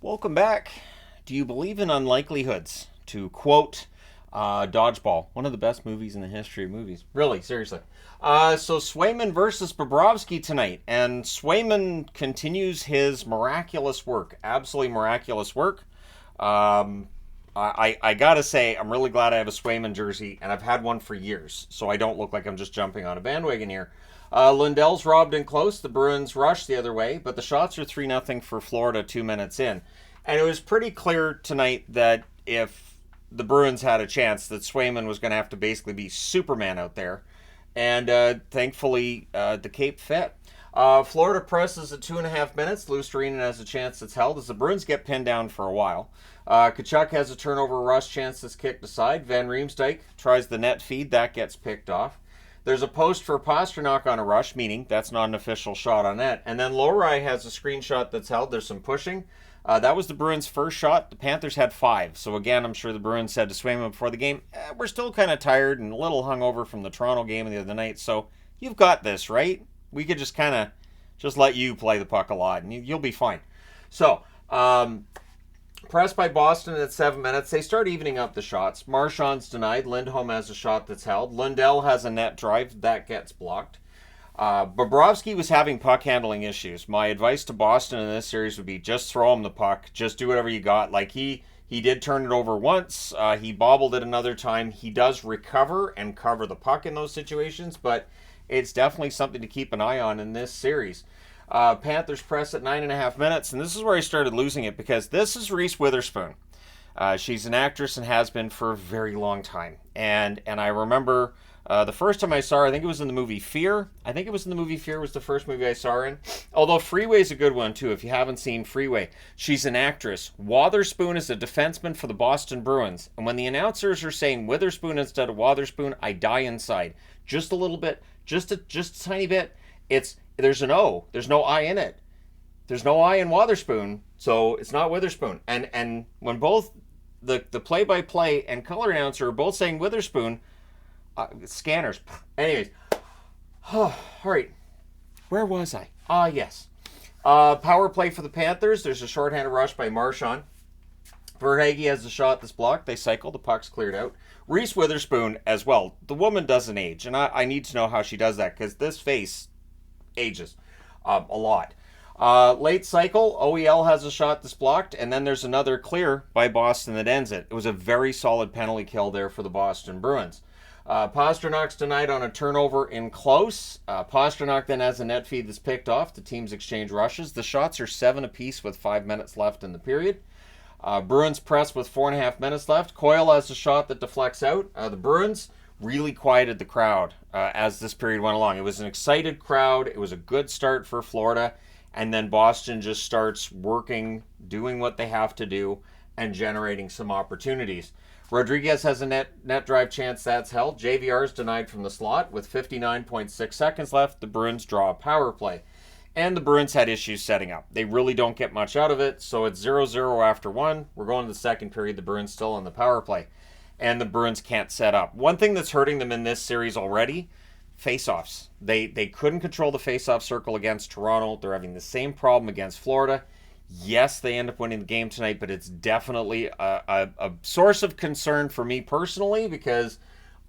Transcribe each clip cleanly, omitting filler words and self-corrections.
Welcome back. Do you believe in unlikelihoods? To quote Dodgeball, one of the best movies in the history of movies. Really, seriously. So Swayman versus Bobrovsky tonight, and Swayman continues his miraculous work, absolutely miraculous work. Um, I gotta say, I'm really glad I have a Swayman jersey, and I've had one for years, so I don't look like I'm just jumping on a bandwagon here. Lundell's robbed in close. The Bruins rush the other way, but the shots are 3-0 for Florida 2 minutes in. And it was pretty clear tonight that if the Bruins had a chance, that Swayman was going to have to basically be Superman out there. And thankfully, the Cape fit. Florida presses at 2.5 minutes. Lusterinen has a chance that's held as the Bruins get pinned down for a while. Tkachuk has a turnover rush chance that's kicked aside. Van Riemsdyk tries the net feed. That gets picked off. There's a post for Pastrnak on a rush, meaning that's not an official shot on net. And then Lowry has a screenshot that's held. There's some pushing. That was the Bruins' first shot. The Panthers had 5. So again, I'm sure the Bruins said to Swayman before the game, we're still kind of tired and a little hungover from the Toronto game the other night. So you've got this, right? We could just kind of just let you play the puck a lot and you'll be fine. So, pressed by Boston at 7 minutes. They start evening up the shots. Marchand's denied. Lindholm has a shot that's held. Lundell has a net drive. That gets blocked. Bobrovsky was having puck handling issues. My advice to Boston in this series would be just throw him the puck. Just do whatever you got. Like he did turn it over once. He bobbled it another time. He does recover and cover the puck in those situations, but it's definitely something to keep an eye on in this series. Panthers press at 9.5 minutes, and this is where I started losing it because this is Reese Witherspoon. She's an actress and has been for a very long time. And I remember the first time I saw her, I think it was in the movie Fear. I think it was in the movie Fear was the first movie I saw her in. Although Freeway's a good one too, if you haven't seen Freeway. She's an actress. Wotherspoon is a defenseman for the Boston Bruins. And when the announcers are saying Witherspoon instead of Wotherspoon, I die inside. Just a little bit, just a tiny bit. There's an O. There's no I in it. There's no I in Wotherspoon, so it's not Witherspoon. And when both the play-by-play and color announcer are both saying Witherspoon, scanners. Anyways, all right. Where was I? Yes. Power play for the Panthers. There's a shorthanded rush by Marchand. Verhaeghe has a shot that's blocked. They cycle. The puck's cleared out. Reese Witherspoon as well. The woman doesn't age, and I need to know how she does that because this face ages a lot. Late cycle, OEL has a shot that's blocked, and then there's another clear by Boston that ends it. It was a very solid penalty kill there for the Boston Bruins. Pasternak's denied on a turnover in close. Pastrnak then has a net feed that's picked off. The teams exchange rushes. The shots are 7 apiece with 5 minutes left in the period. Bruins press with 4.5 minutes left. Coyle has a shot that deflects out. The Bruins really quieted the crowd as this period went along. It was an excited crowd. It was a good start for Florida. And then Boston just starts working, doing what they have to do, and generating some opportunities. Rodriguez has a net drive chance that's held. JVR is denied from the slot. With 59.6 seconds left, the Bruins draw a power play. And the Bruins had issues setting up. They really don't get much out of it, so it's 0-0 after 1. We're going to the second period. The Bruins still on the power play. And the Bruins can't set up. One thing that's hurting them in this series already, face-offs. They couldn't control the face-off circle against Toronto. They're having the same problem against Florida. Yes, they end up winning the game tonight, but it's definitely a source of concern for me personally because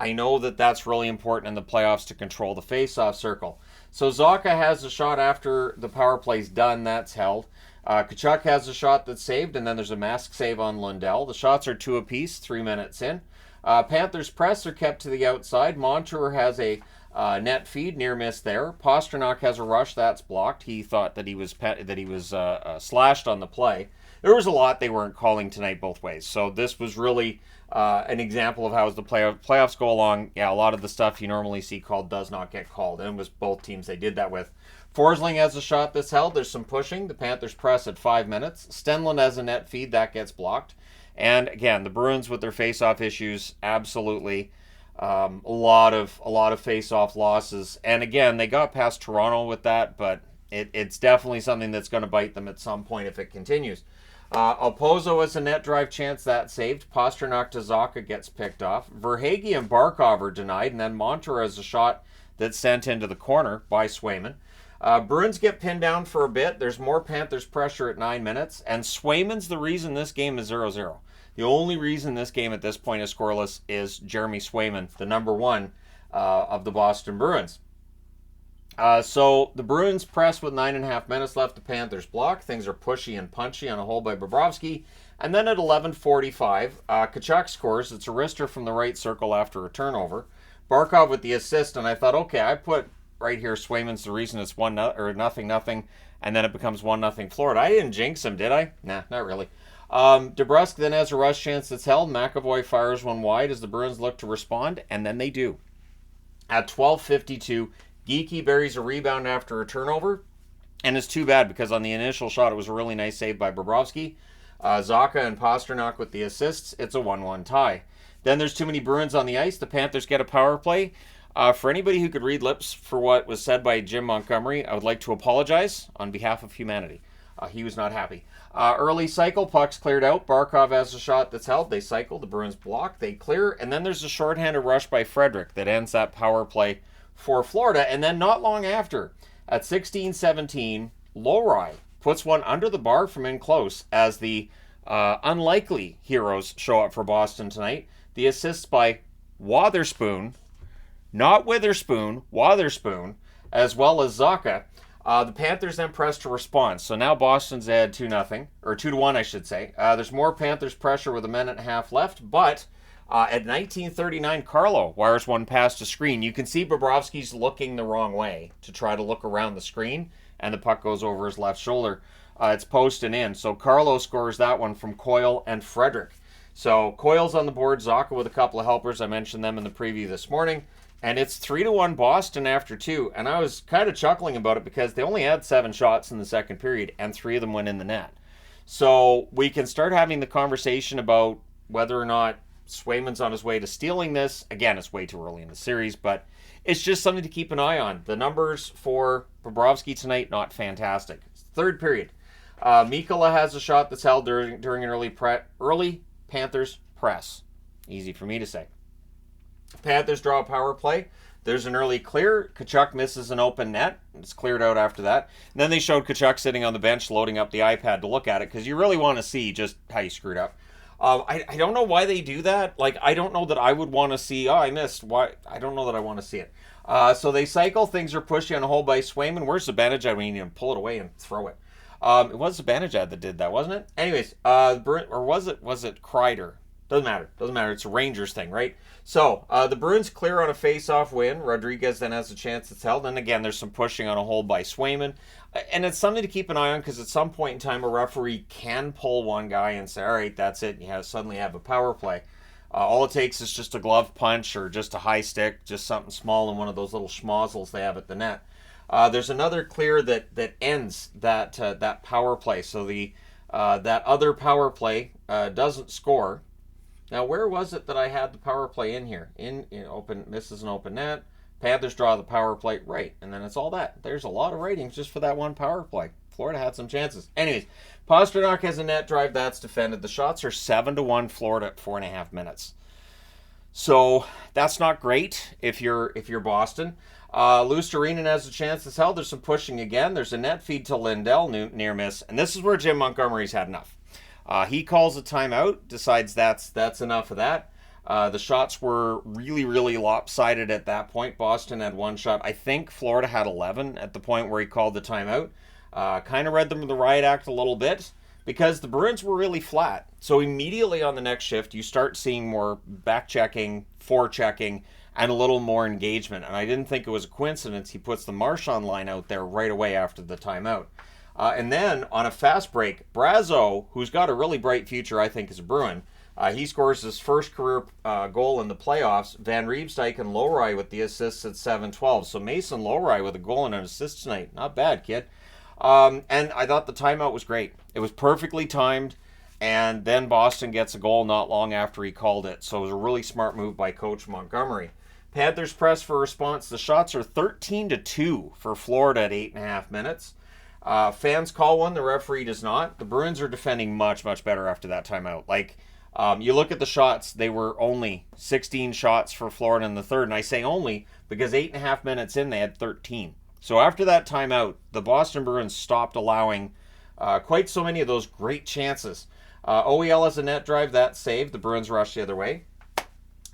I know that that's really important in the playoffs to control the face-off circle. So Zacha has a shot after the power play's done. That's held. Tkachuk has a shot that's saved, and then there's a mask save on Lundell. The shots are 2 apiece, 3 minutes in. Panthers press are kept to the outside. Montour has a net feed, near miss there. Pastrnak has a rush that's blocked. He thought that he was slashed on the play. There was a lot they weren't calling tonight both ways. So this was really an example of how as the playoffs go along, a lot of the stuff you normally see called does not get called. And it was both teams they did that with. Forsling has a shot that's held. There's some pushing. The Panthers press at 5 minutes. Stenlund has a net feed. That gets blocked. And again, the Bruins with their face-off issues, absolutely. A lot of face-off losses. And again, they got past Toronto with that, but it's definitely something that's going to bite them at some point if it continues. Opozo has a net drive chance that saved. Pastrnak to Zacha gets picked off. Verhaeghe and Barkov are denied, and then Montour has a shot that's sent into the corner by Swayman. Bruins get pinned down for a bit. There's more Panthers pressure at 9 minutes. And Swayman's the reason this game is 0-0. The only reason this game at this point is scoreless is Jeremy Swayman, the number one of the Boston Bruins. So the Bruins press with 9.5 minutes left. The Panthers block. Things are pushy and punchy on a hole by Bobrovsky. And then at 11:45, Tkachuk scores. It's a wrister from the right circle after a turnover. Barkov with the assist, and I thought, okay, I put right here Swayman's the reason it's 0-0, and then it becomes 1-0 Florida. I didn't jinx him, did I? Nah, not really. DeBrusk then has a rush chance that's held. McAvoy fires one wide as the Bruins look to respond, and then they do. At 12:52, Geekie buries a rebound after a turnover, and it's too bad because on the initial shot it was a really nice save by Bobrovsky. Zacha and Pasternak with the assists. It's a 1-1 tie. Then there's too many Bruins on the ice. The Panthers get a power play. For anybody who could read lips for what was said by Jim Montgomery, I would like to apologize on behalf of humanity. He was not happy. Early cycle, puck's cleared out. Barkov has a shot that's held. They cycle. The Bruins block. They clear. And then there's a shorthanded rush by Frederick that ends that power play for Florida. And then not long after, at 16:17, Lowry puts one under the bar from in close as the unlikely heroes show up for Boston tonight. The assists by Wotherspoon, not Witherspoon, Wotherspoon, as well as Zacha. The Panthers then press to respond. So now Boston's ahead 2-0, or 2-1, I should say. There's more Panthers pressure with a minute and a half left, but at 19:39, Carlo wires one past a screen. You can see Bobrovsky's looking the wrong way to try to look around the screen, and the puck goes over his left shoulder. It's posted in. So Carlo scores that one from Coyle and Frederick. So Coyle's on the board, Zacha with a couple of helpers. I mentioned them in the preview this morning. And it's 3-1 Boston after 2. And I was kind of chuckling about it because they only had 7 shots in the second period, and 3 of them went in the net. So we can start having the conversation about whether or not Swayman's on his way to stealing this. Again, it's way too early in the series, but it's just something to keep an eye on. The numbers for Bobrovsky tonight, not fantastic. Third period. Mikkola has a shot that's held during an early Panthers press. Easy for me to say. Panthers draw a power play. There's an early clear. Tkachuk misses an open net. It's cleared out after that. And then they showed Tkachuk sitting on the bench loading up the iPad to look at it because you really want to see just how you screwed up. I don't know why they do that. Like, I don't know that I would want to see, I missed. Why? I don't know that I want to see it. So they cycle. Things are pushy on a hole by Swayman. Where's Zibanejad? We need to pull it away and throw it. It was Zibanejad that did that, wasn't it? Anyways, or was it Kreider? Doesn't matter. It's a Rangers thing, right? So the Bruins clear on a face-off win. Rodriguez then has a chance that's held. And again, there's some pushing on a hole by Swayman. And it's something to keep an eye on because at some point in time, a referee can pull one guy and say, all right, that's it. You suddenly have a power play. All it takes is just a glove punch or just a high stick, just something small in one of those little schmozzles they have at the net. There's another clear that ends that power play. So that other power play doesn't score. Now, where was it that I had the power play in here? In open, misses an open net. Panthers draw the power play. Right, and then it's all that. There's a lot of ratings just for that one power play. Florida had some chances. Anyways, Pasternak has a net drive. That's defended. The shots are 7-1 Florida at 4.5 minutes. So that's not great if you're Boston. Luostarinen has a chance that's held. There's some pushing again. There's a net feed to Lindell, near miss. And this is where Jim Montgomery's had enough. He calls a timeout, decides that's enough of that. The shots were really, really lopsided at that point. Boston had 1 shot. I think Florida had 11 at the point where he called the timeout. Kind of read them the riot act a little bit because the Bruins were really flat. So immediately on the next shift, you start seeing more back-checking, forechecking, and a little more engagement. And I didn't think it was a coincidence he puts the Marchand line out there right away after the timeout. And then on a fast break, Brazeau, who's got a really bright future, I think, as a Bruin, he scores his first career goal in the playoffs. Van Riemsdyk and Lowry with the assists at 7-12. So Mason Lowry with a goal and an assist tonight. Not bad, kid. And I thought the timeout was great. It was perfectly timed. And then Boston gets a goal not long after he called it. So it was a really smart move by Coach Montgomery. Panthers press for response. The shots are 13-2 for Florida at 8.5 minutes. Fans call one, the referee does not. The Bruins are defending much, much better after that timeout. You look at the shots, they were only 16 shots for Florida in the third. And I say only because 8.5 minutes in, they had 13. So after that timeout, the Boston Bruins stopped allowing quite so many of those great chances. OEL has a net drive that saved. The Bruins rushed the other way.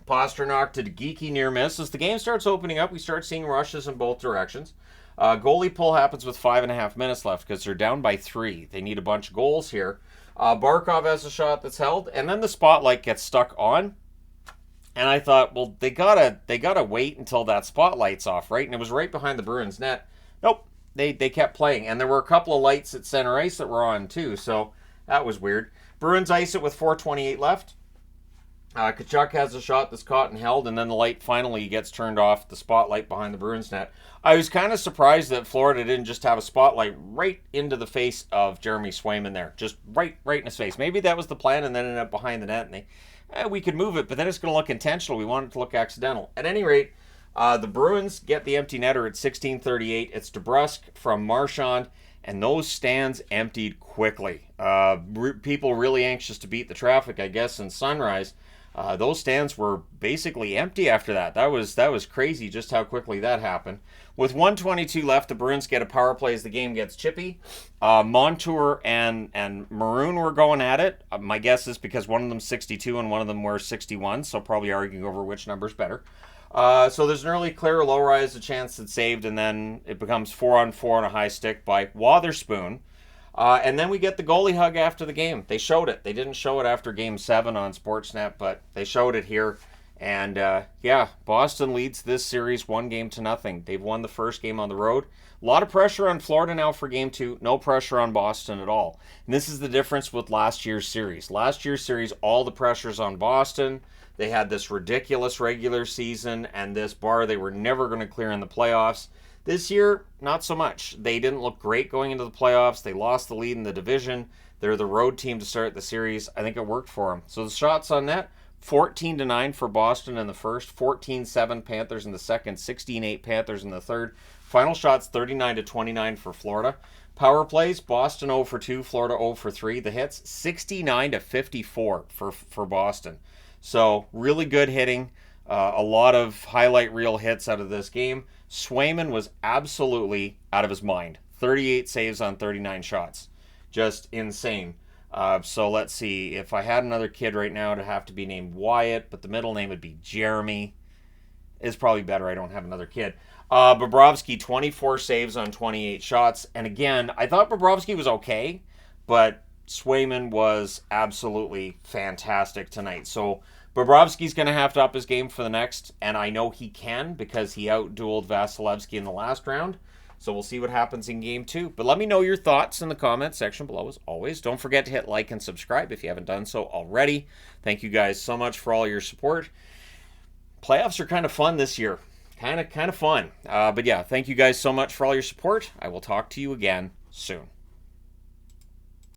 Pastrnak to geeky near miss. As the game starts opening up, we start seeing rushes in both directions. Goalie pull happens with 5.5 minutes left because they're down by 3. They need a bunch of goals here. Barkov has a shot that's held, and then the spotlight gets stuck on. And I thought, well, they gotta wait until that spotlight's off, right? And it was right behind the Bruins net. Nope, they kept playing, and there were a couple of lights at center ice that were on too, so that was weird. Bruins ice it with 4:28 left. Tkachuk has a shot that's caught and held, and then the light finally gets turned off, the spotlight behind the Bruins net. I was kind of surprised that Florida didn't just have a spotlight right into the face of Jeremy Swayman there. Just right in his face. Maybe that was the plan and then ended up behind the net, and we could move it, but then it's going to look intentional. We want it to look accidental. At any rate, the Bruins get the empty netter at 16:38. It's DeBrusk from Marchand, and those stands emptied quickly. People really anxious to beat the traffic, I guess, in Sunrise. Those stands were basically empty after that. That was crazy just how quickly that happened. With 1:22 left, the Bruins get a power play as the game gets chippy. Montour and Maroon were going at it. My guess is because one of them 62 and one of them were 61, so probably arguing over which number's better. So there's an early clear, low rise, a chance that's saved, and then it becomes 4-on-4 on a high stick by Wotherspoon. And then we get the goalie hug after the game. They showed it. They didn't show it after Game 7 on Sportsnet, but they showed it here. And, Boston leads this series 1-0. They've won the first game on the road. A lot of pressure on Florida now for Game 2. No pressure on Boston at all. And this is the difference with last year's series. Last year's series, all the pressure's on Boston. They had this ridiculous regular season and this bar they were never going to clear in the playoffs. This year, not so much. They didn't look great going into the playoffs. They lost the lead in the division. They're the road team to start the series. I think it worked for them. So the shots on net, 14-9 for Boston in the first, 14-7 Panthers in the second, 16-8 Panthers in the third. Final shots, 39-29 for Florida. Power plays, Boston 0 for 2, Florida 0 for 3. The hits, 69-54 for Boston. So really good hitting. A lot of highlight reel hits out of this game. Swayman was absolutely out of his mind. 38 saves on 39 shots. Just insane. So let's see. If I had another kid right now, it'd have to be named Wyatt, but the middle name would be Jeremy. It's probably better I don't have another kid. Bobrovsky, 24 saves on 28 shots. And again, I thought Bobrovsky was okay, but Swayman was absolutely fantastic tonight. So Bobrovsky's going to have to up his game for the next, and I know he can because he outdueled Vasilevsky in the last round. So we'll see what happens in Game 2. But let me know your thoughts in the comments section below as always. Don't forget to hit like and subscribe if you haven't done so already. Thank you guys so much for all your support. Playoffs are kind of fun this year. Kind of fun. But yeah, thank you guys so much for all your support. I will talk to you again soon.